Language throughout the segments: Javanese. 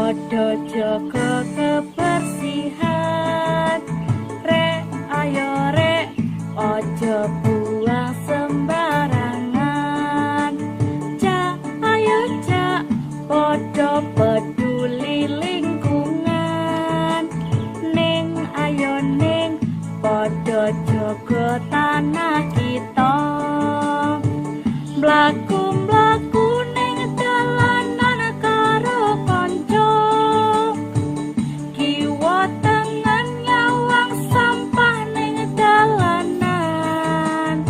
Podo jaga kebersihan, rek ayo rek, ojo buang sembarangan. Cak ayo cak, podo peduli lingkungan. Ning ayo ning, podo jaga tanah kita. Mlaku-mlaku ning dalanan karo kanca, kiwa tengen nyawang sampah ning dalanan.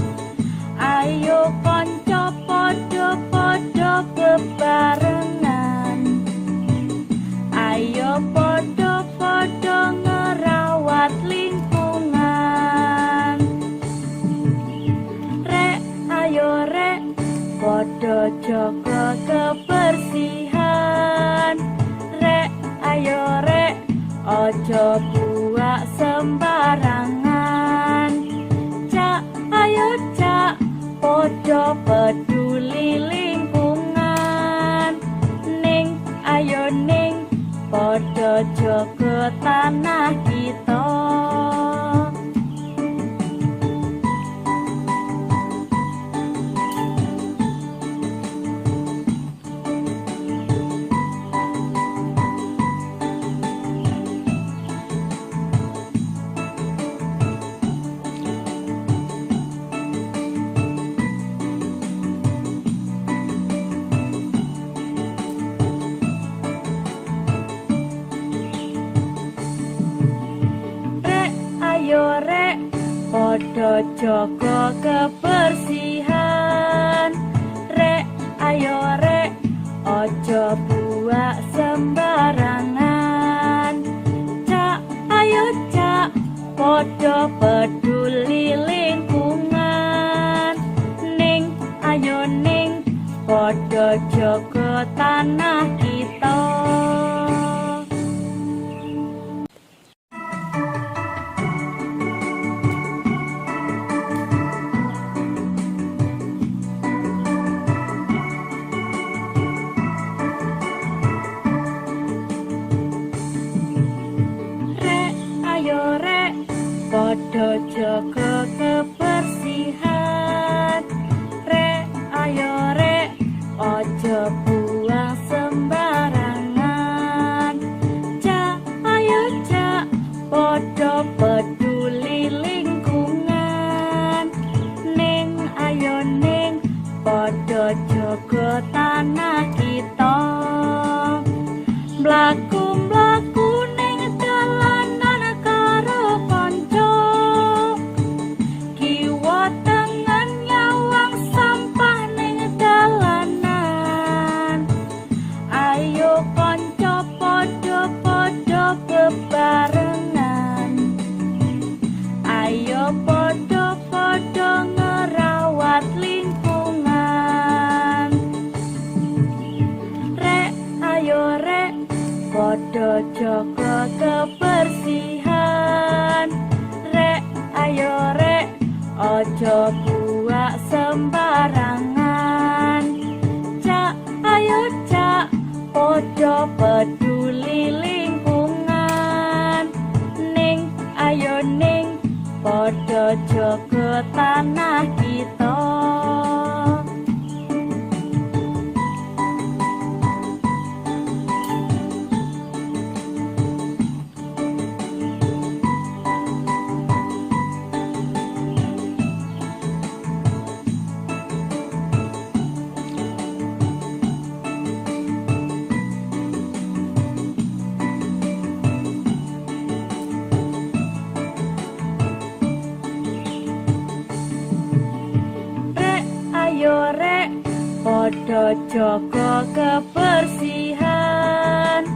Ayo kanca padha-padha bebarengan, ayo padha-padha ngerawat lingkungan. Rek ayo rek, podo jaga kebersihan, rek ayo rek, ojo buang sembarangan. Cak ayo cak, podo peduli lingkungan. Ning ayo ning, podo jaga tanah kita. Ayo rek, podo jaga kebersihan, rek ayo rek, ojo buang sembarangan. Cak ayo cak, podo peduli lingkungan. Ning ayo ning, podo jaga tanah kita. Podo jaga kebersihan, rek ayo rek, ojo buang sembarangan. Cak ayo cak, podo peduli lingkungan. Ning ayo ning, podo jaga tanah kita. Mlaku-mlaku ning dalanan karo kanca, kiwa tengen nyawang sampah ning dalanan. Ayo kanca padha-padha bebarengan, ayo padha-padha ngerawat lingkungan. Rek ayo rek, podo jaga kebersihan, rek ayo rek, ojo buang sembarangan. Cak ayo cak, podo peduli lingkungan. Ning ayo ning, podo jaga tanah kita. Podo jaga kebersihan,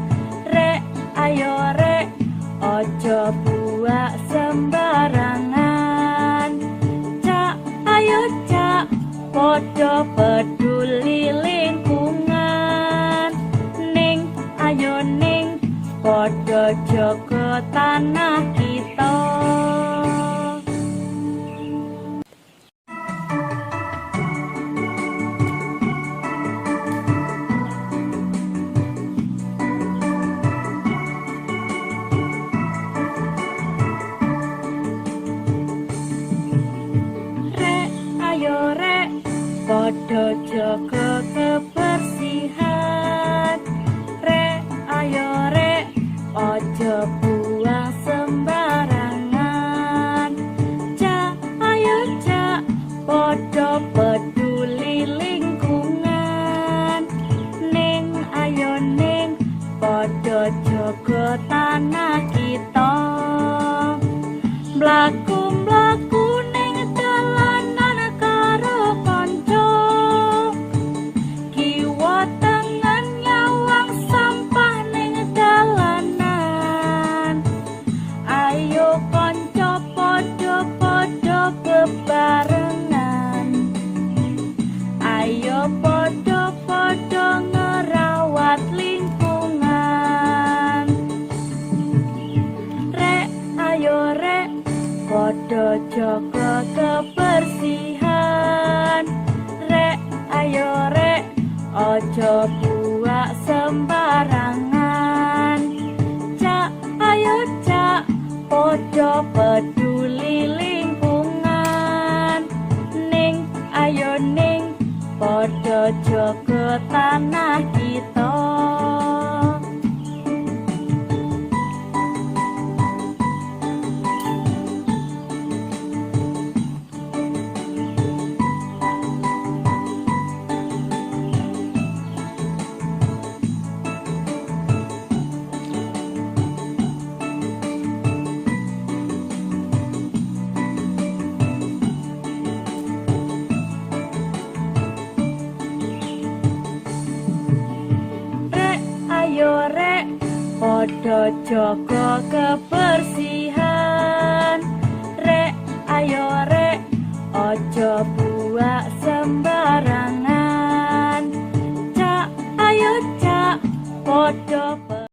rek ayo rek, ojo buang sembarangan. Cak ayo cak, podo peduli lingkungan. Ning ayo ning, podo jaga tanah kita. jaga tanah kita. Mlaku-mlaku ning dalanan karo kanca, kiwa tengen nyawang sampah ning dalanan. Ayo kanca padha-padha bebarengan, ayo padha-padha ngerawat lingkungan. Rek, ayo rek, padha jaga kebersihan. Rek, ayo rek, aja buak sembarangan. Cak, ayo cak, padha peduli lingkungan. Ning, ayo ning, padha jaga tanah kita. Ayo rek, padha jaga kebersihan. Rek, ayo rek, aja buak sembarangan.